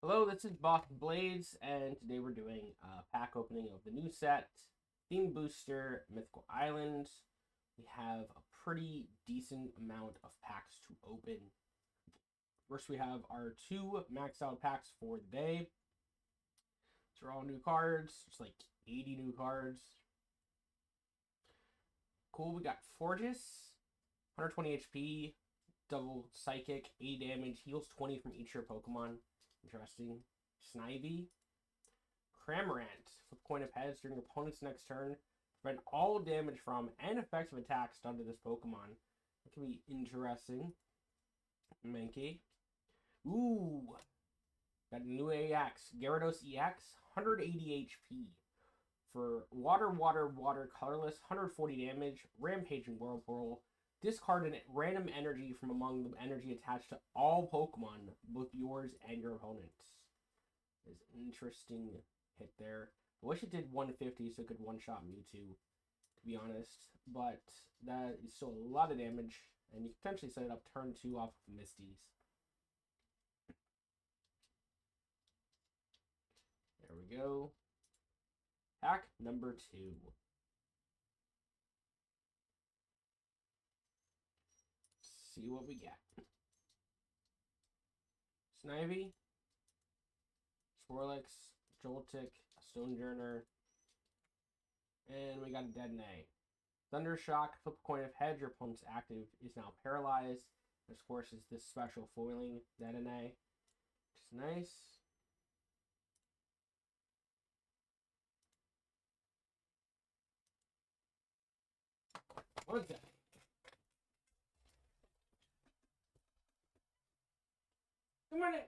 Hello, this is Boston Blades, and today we're doing a pack opening of the new set, Theme Booster, Mythical Island. We have a pretty decent amount of packs to open. First, we have our two maxed out packs for the day. These are all new cards. It's like 80 new cards. Cool, we got Forgus, 120 HP, double psychic, 80 damage, heals 20 from each of your Pokemon. Interesting. Snivy. Cramorant. Flip coin of heads during your opponent's next turn. Prevent all damage from and effective attacks done to this Pokemon. That can be interesting. Mankey. Ooh. Got a new AX. Gyarados EX. 180 HP. For water, colorless, 140 damage. Rampaging Whirlpool. Discard a random energy from among the energy attached to all Pokemon, both yours and your opponent's. Is an interesting hit there. I wish it did 150 so it could one-shot Mewtwo, to be honest. But that is still a lot of damage, and you can potentially set it up turn 2 off of Misty's. There we go. Pack number 2. See what we get. Snivy, Swirlix, Joltik, Stonejourner, and we got a Detonate. Thundershock, flip a coin of heads, your opponent's active is now paralyzed. This, of course, is this special foiling Detonate, which is nice. One second. Come on in.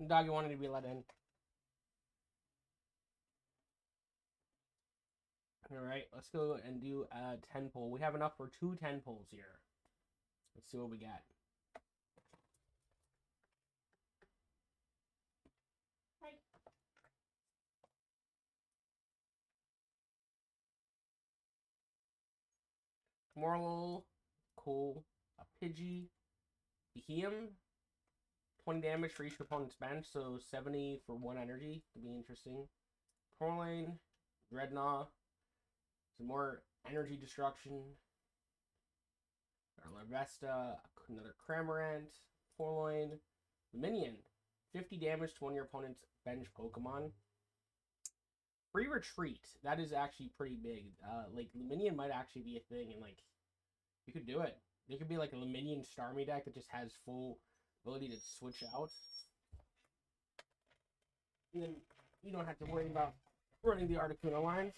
Doggy wanted to be let in. Alright, let's go and do a 10 pull. We have enough for 2 10 pulls here. Let's see what we got. Morlul, cool, a Pidgey, Behem, 20 damage for each opponent's bench, so 70 for 1 energy, could be interesting. Corlane, Dreadnought, some more energy destruction. Larvesta, another Cramorant, Corloin, Minion, 50 damage to one of your opponent's bench Pokemon. Free retreat. That is actually pretty big. Like Luminion might actually be a thing, and like you could do it. There could be like a Luminion Starmie deck that just has full ability to switch out, and then you don't have to worry about running the Articuno lines.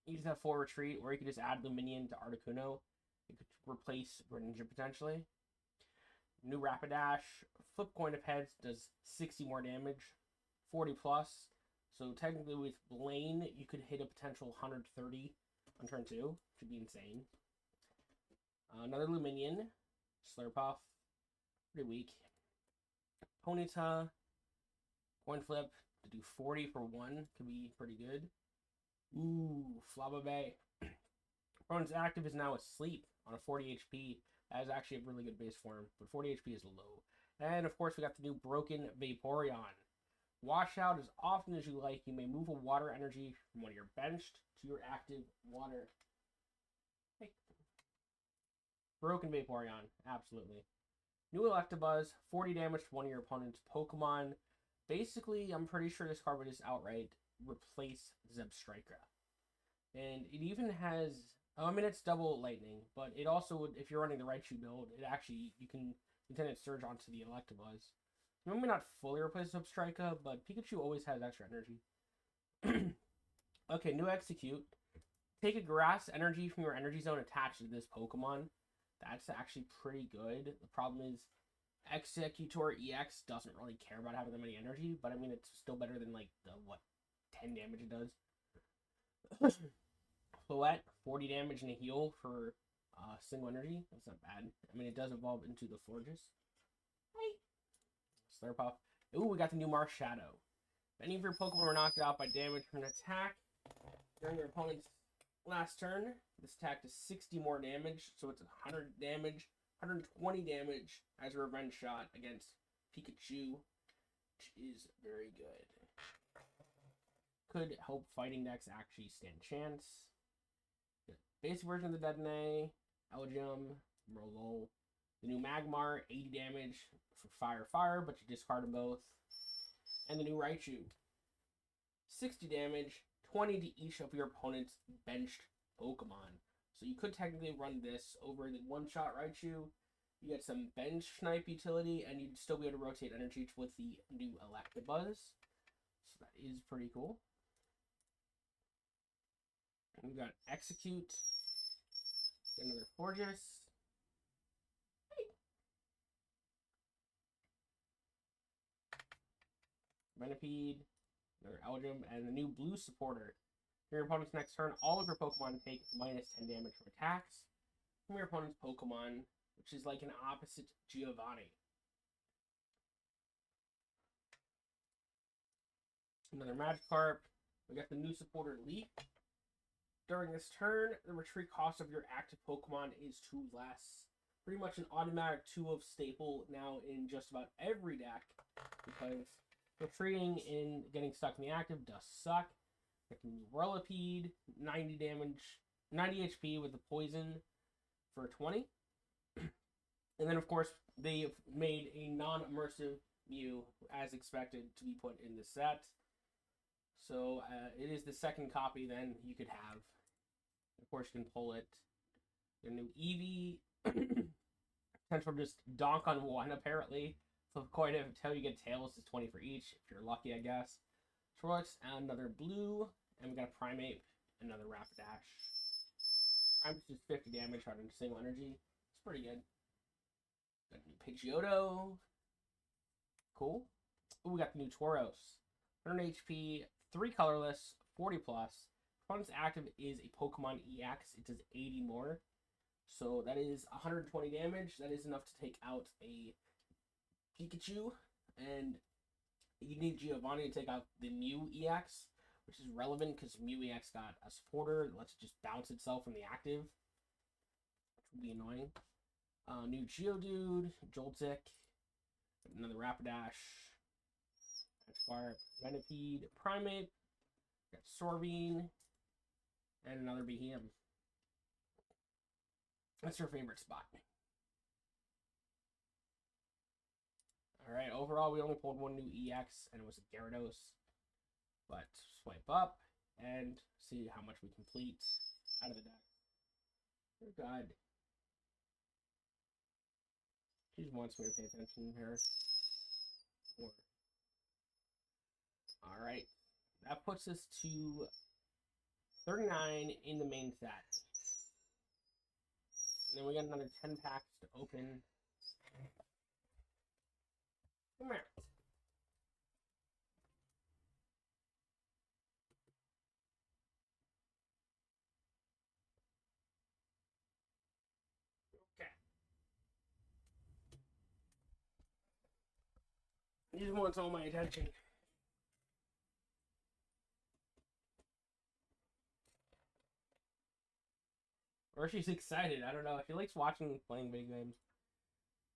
You just have full retreat, or you could just add Luminion to Articuno. It could replace Greninja potentially. New Rapidash, flip coin of heads, does 60 more damage, 40 plus. So technically with Blaine, you could hit a potential 130 on turn 2, which would be insane. Another Luminion, Slurpuff, pretty weak. Ponyta, coin flip to do 40 for 1, could be pretty good. Ooh, Flabébé. Opponent's active is now asleep on a 40 HP. That is actually a really good base form, but 40 HP is low. And of course we got the new Broken Vaporeon. Wash out as often as you like. You may move a water energy from one of your benched to your active water. Hey. Broken Vaporeon, absolutely. New Electabuzz, 40 damage to one of your opponent's Pokemon. Basically, I'm pretty sure this card would just outright replace Zebstrika. And it even has, I mean, it's double lightning, but it also would, if you're running the Raichu build, it actually, you can Lieutenant Surge onto the Electabuzz. Maybe not fully replace Zebstrika, but Pikachu always has extra energy. Okay, new Execute. Take a grass energy from your energy zone attached to this Pokemon. That's actually pretty good. The problem is Executor EX doesn't really care about having that many energy, but I mean, it's still better than like the, 10 damage it does. Floette, 40 damage and a heal for single energy. That's not bad. I mean, it does evolve into the Forgus. Slurpuff. Ooh, we got the new Marshadow. If any of your Pokemon were knocked out by damage from an attack during your opponent's last turn, this attack does 60 more damage, so it's 100 damage, 120 damage as a revenge shot against Pikachu, which is very good. Could help fighting decks actually stand a chance. The basic version of the Dedenne, Elgium, Rolol. The new Magmar, 80 damage for fire, but you discard them both. And the new Raichu, 60 damage, 20 to each of your opponent's benched Pokemon. So you could technically run this over the one-shot Raichu. You get some bench snipe utility, and you'd still be able to rotate energy with the new Electabuzz. So that is pretty cool. And we got Execute, another Forgus. Venipede, another Elgium, and the new blue supporter. Your opponent's next turn, all of your Pokemon take minus 10 damage from attacks from your opponent's Pokemon, which is like an opposite Giovanni. Another Magikarp. We got the new supporter Leaf. During this turn, the retreat cost of your active Pokemon is 2 less. Pretty much an automatic 2 of staple now in just about every deck, because retreating and getting stuck in the active does suck. Got the new Whirlipede, 90 damage, 90 HP with the poison for 20. And then, of course, they've made a non-immersive Mew, as expected, to be put in the set. So it is the second copy then you could have. Of course, you can pull it. The new Eevee, potential just donk on 1, apparently. So quite until you get tails, is 20 for each, if you're lucky, I guess. Trollocs, another blue, and we got a Primeape, another Rapidash. Primeape's just 50 damage on a single energy. It's pretty good. Got a new Pidgeotto. Cool. Ooh, we got the new Tauros. 100 HP, 3 colorless, 40 plus. Opponent's active is a Pokemon EX. It does 80 more. So that is 120 damage. That is enough to take out a Pikachu. And you need Giovanni to take out the Mew EX, which is relevant because Mew EX got a supporter that lets it just bounce itself from the active, which would be annoying. New Geodude, Joltik, another Rapidash, Fire, Venipede, Primeape, got Sorbine, and another Behem. That's your favorite spot. Alright, overall we only pulled 1 new EX, and it was a Gyarados. But swipe up and see how much we complete out of the deck. Oh god. She just wants me to pay attention here. Alright. That puts us to 39 in the main set. And then we got another 10 packs to open. Come here. Okay. He just wants all my attention. Or she's excited. I don't know. She likes watching playing video games.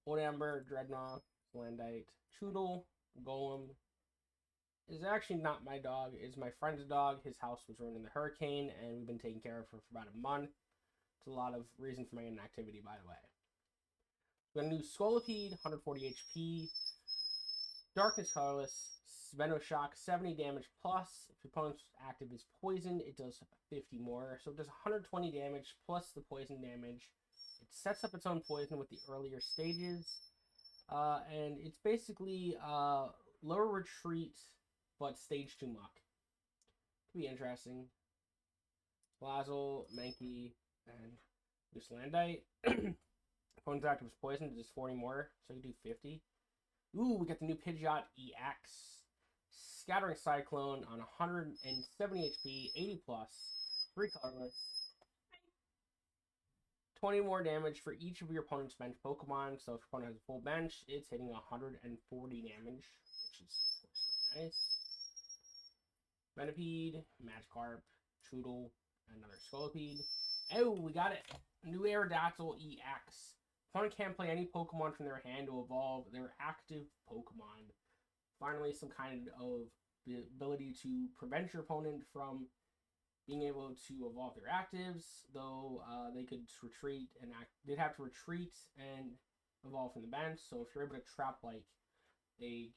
Old Amber, Dreadnought, Landite, Choodle, Golem. Is actually not my dog. It's my friend's dog. His house was ruined in the hurricane, and we've been taking care of her for about a month. It's a lot of reason for my inactivity, by the way. We got a new Scolipede, 140 HP. Darkness colorless. Venoshock, 70 damage plus. If your opponent's active is poisoned, it does 50 more. So it does 120 damage plus the poison damage. It sets up its own poison with the earlier stages. And it's basically lower retreat, but stage 2 muck. Could be interesting. Blazzle, Mankey, and Landite. Opponent's active is poisoned, it does 40 more, so you do 50. Ooh, we got the new Pidgeot EX. Scattering Cyclone on 170 HP, 80 plus, 3 colorless. 20 more damage for each of your opponent's bench Pokemon. So if your opponent has a full bench, it's hitting 140 damage, which is of course very nice. Venipede, Magikarp, Choodle, another Scolipede. Oh, we got it! New Aerodactyl EX. Opponent can't play any Pokemon from their hand to evolve their active Pokemon. Finally, some kind of the ability to prevent your opponent from being able to evolve their actives, though they could retreat and they'd have to retreat and evolve from the bench. So if you're able to trap like a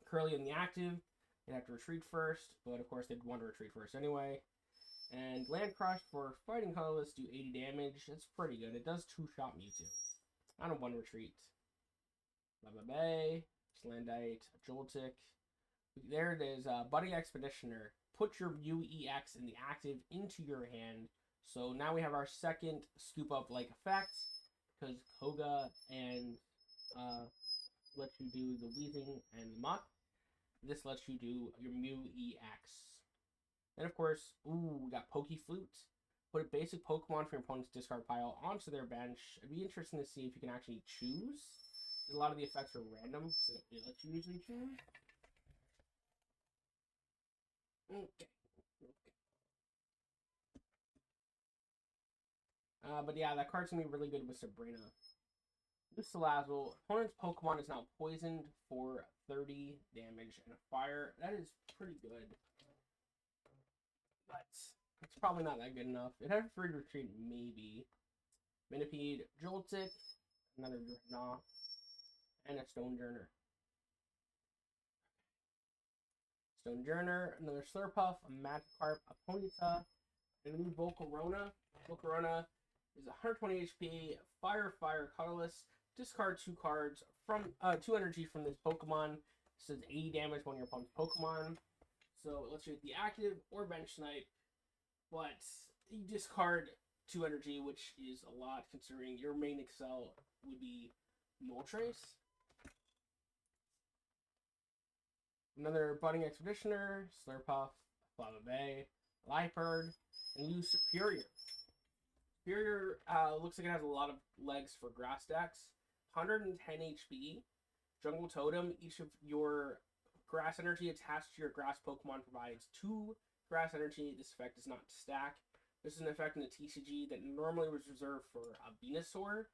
Curly in the active, they'd have to retreat first, but of course they'd want to retreat first anyway. And Land Crush for fighting colorless do 80 damage. It's pretty good. It does 2-shot Mewtwo. I don't want to retreat. Bay, Slandite, Joltik. There it is. Budding Expeditioner. Put your UEX in the active into your hand. So now we have our second scoop up like effect because Koga and lets you do the Weezing and the Muck. This lets you do your Mew EX. And of course, we got Pokeflute. Put a basic Pokemon from your opponent's discard pile onto their bench. It'd be interesting to see if you can actually choose. A lot of the effects are random, so it lets you usually choose. Okay. But yeah, that card's gonna be really good with Sabrina. This Salazzle, opponent's Pokemon is now poisoned for 30 damage and a fire. That is pretty good. But it's probably not that good enough. It had free retreat, maybe. Minipede, Joltik, another Dreadnought, and a Stonejourner. Another Slurpuff, a Magikarp, a Ponyta, and a new Volcarona. Volcarona is 120 HP, Fire, colorless. Discard 2 cards from 2 energy from this Pokemon. This does 80 damage on your opponent's Pokemon. So it lets you hit the active or bench snipe, but you discard 2 energy, which is a lot considering your main Excel would be Moltres. Another Budding Expeditioner, Slurpuff, Bay, Liepard, and new Superior. Superior looks like it has a lot of legs for grass decks. 110 HP. Jungle Totem. Each of your grass energy attached to your grass Pokemon provides 2 grass energy. This effect does not stack. This is an effect in the TCG that normally was reserved for a Venusaur,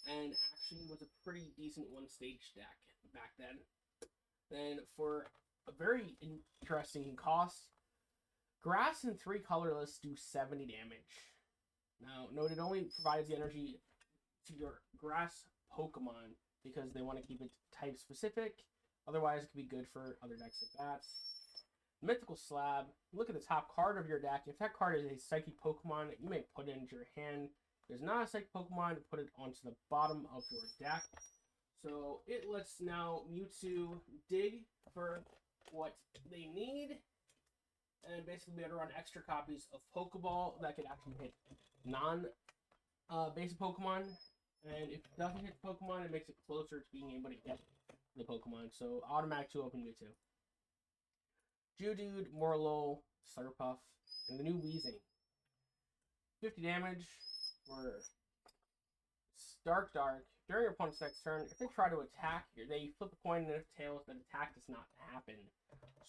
and actually was a pretty decent one-stage deck back then. Then for a very interesting cost, grass and 3 colorless do 70 damage. Now, note it only provides the energy to your grass Pokemon because they want to keep it type specific. Otherwise, it could be good for other decks like that. Mythical Slab. Look at the top card of your deck. If that card is a Psychic Pokemon, you may put it into your hand. If it's not a Psychic Pokemon, put it onto the bottom of your deck. So it lets now Mewtwo dig for what they need, and basically be able to run extra copies of Pokeball that could actually hit non-basic Pokemon. And if it doesn't hit Pokemon, it makes it closer to being able to hit the Pokemon. So automatic 2-open Mewtwo. Geodude, Morlo, Slurpuff, and the new Weezing. 50 damage for Dark. During your opponent's next turn, if they try to attack, they flip a coin, and if tails, that attack does not happen.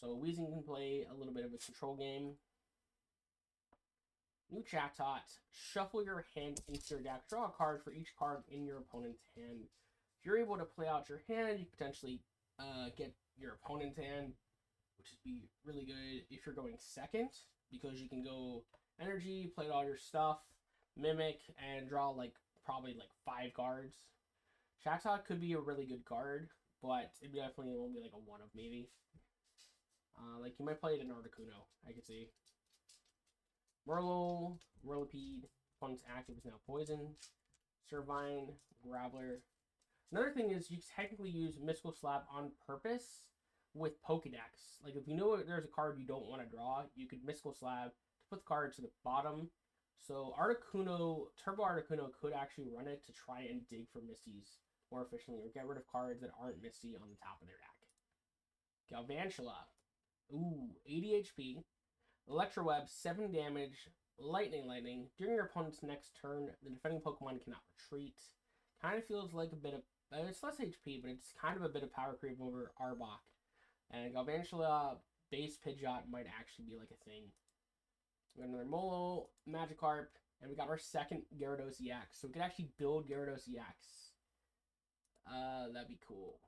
So Weezing can play a little bit of a control game. New Chatot. Shuffle your hand into your deck. Draw a card for each card in your opponent's hand. If you're able to play out your hand, you potentially get your opponent's hand, which would be really good if you're going second, because you can go energy, play all your stuff, mimic, and draw probably 5 cards. Chatot could be a really good card, but it definitely won't be like a 1 of maybe. You might play it in Articuno, I could see. Merlo, Whirlipede, opponent's active is now poisoned. Servine, Graveler. Another thing is you technically use Mystical Slab on purpose with Pokedex. Like if you know there's a card you don't want to draw, you could Mystical Slab to put the card to the bottom. So Articuno, Turbo Articuno could actually run it to try and dig for Misties more efficiently, or get rid of cards that aren't Misty on the top of their deck. Galvantula. 80 HP. Electroweb, 7 damage. Lightning. During your opponent's next turn, the defending Pokemon cannot retreat. Kind of feels like a bit of... it's less HP, but it's kind of a bit of power creep over Arbok. And Galvantula base Pidgeot might actually be like a thing. We got another Molo, Magikarp, and we got our second Gyarados EX. So we could actually build Gyarados EX. That'd be cool.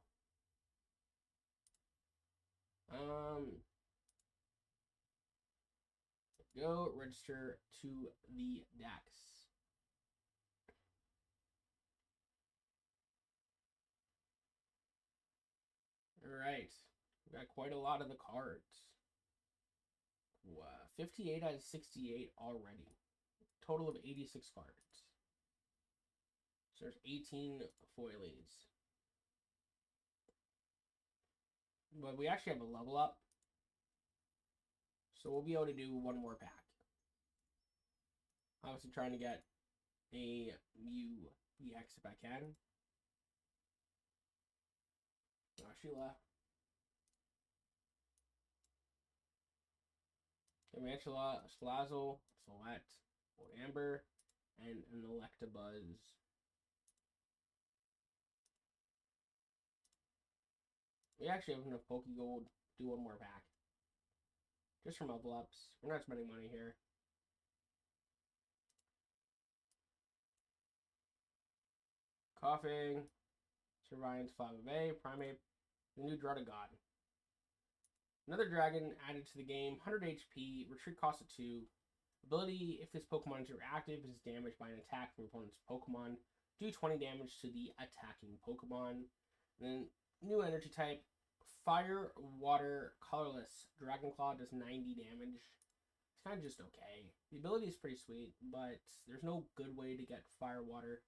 Go register to the Dex. Alright. We got quite a lot of the cards. 58 out of 68 already. Total of 86 cards. So there's 18 foilies. But we actually have a level up. So we'll be able to do one more pack. Obviously trying to get a Mew EX if I can. Oh, Sheila. Tarantula, Slazzle, Select, Amber, and an Electabuzz. We actually have enough Pokegold to do one more pack. Just from level ups. We're not spending money here. Coughing, Surviance, Flabébé, Primeape, the new Druddigon. Another dragon added to the game, 100 HP, retreat cost of 2. Ability, if this Pokemon is active, is damaged by an attack from opponent's Pokemon. Do 20 damage to the attacking Pokemon. And then, new energy type, Fire, Water, Colorless. Dragon Claw does 90 damage. It's kind of just okay. The ability is pretty sweet, but there's no good way to get Fire, Water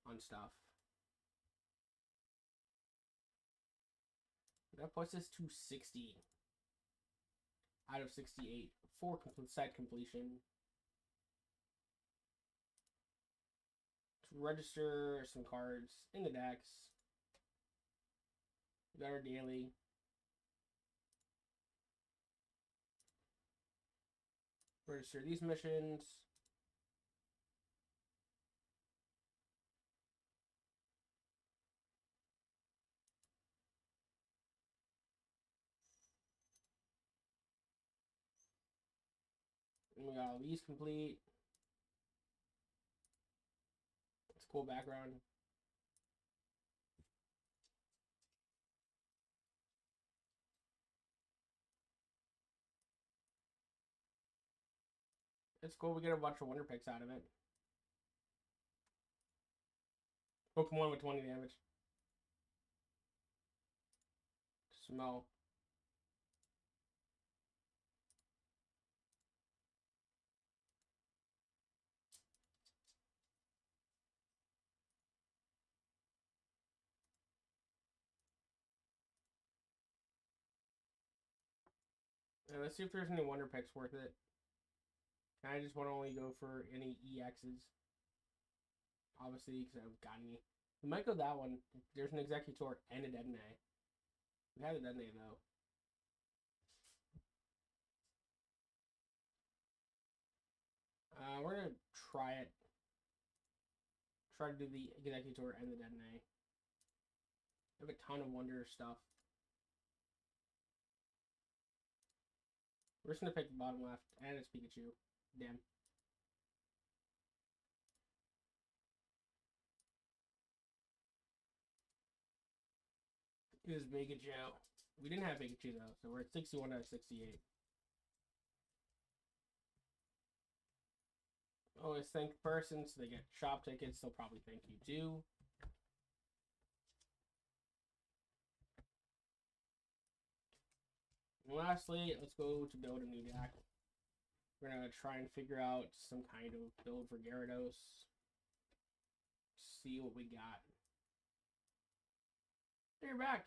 on stuff. That puts us to 60 out of 68 for set completion. To register some cards in the decks. We got our daily. Register these missions. And we got all these complete. It's a cool background. It's cool, we get a bunch of Wonder Picks out of it. Pokemon with 20 damage. Smell. And let's see if there's any Wonder Picks worth it. I just want to only go for any EXs. Obviously, because I haven't got any. We might go that one. There's an Executor and a Dedenne. We have a Dedenne, though. We're going to try it. Try to do the Executor and the Dedenne. I have a ton of Wonder stuff. We're just going to pick the bottom left, and it's Pikachu. Damn. It was Pikachu. We didn't have Pikachu though, so we're at 61 out of 68. Always thank the person, so they get shop tickets. They'll probably thank you too. And lastly, let's go to build a new deck. We're going to try and figure out some kind of build for Gyarados. See what we got. You're back.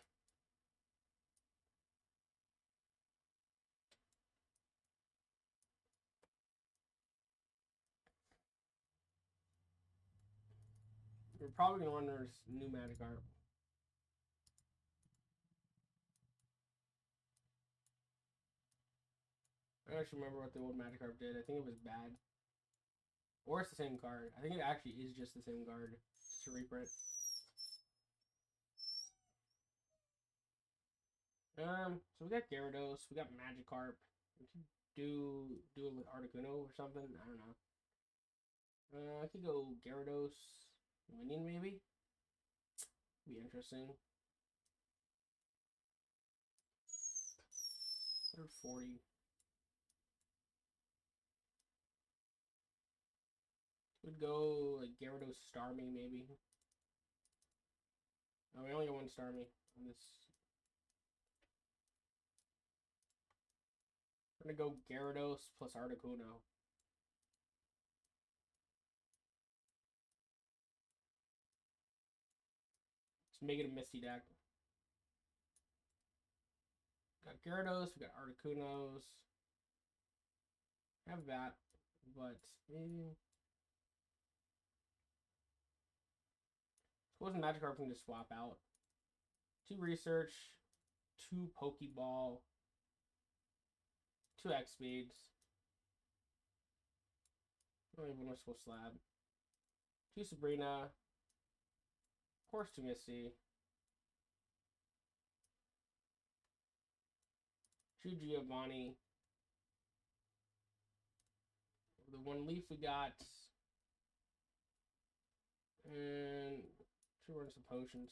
We're probably going to want our new Magikarp. I don't actually remember what the old Magikarp did. I think it was bad. Or it's the same card. I think it actually is just the same card. Just a reprint. So we got Gyarados, we got Magikarp. We could do it with Articuno or something. I don't know. I could go Gyarados, Minion maybe. Be interesting. 140. Would go like Gyarados Starmie maybe. Oh, we only got one Starmie on this. We're gonna go Gyarados plus Articuno. Let's make it a Misty deck. Got Gyarados, we got Articunos. Have that, but suppose Magikarp can just swap out. 2 Research, 2 Pokeball, 2 X-Speeds. Only one Wistful Slab. 2 Sabrina. Of course 2 Misty. 2 Giovanni. The 1 Leaf we got. And 2 runs of potions.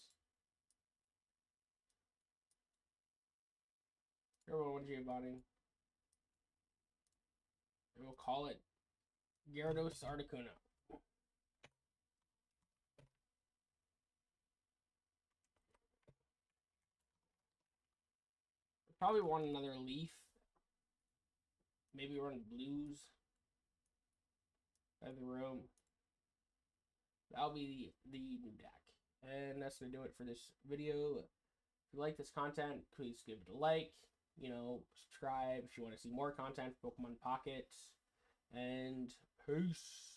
Here we'll 1 Giovanni. And we'll call it Gyarados Articuno. Probably want another Leaf. Maybe run Blues. Out of the room. That'll be the new deck. And that's going to do it for this video. If you like this content, please give it a like. You know, subscribe if you want to see more content, Pokemon Pocket. And peace.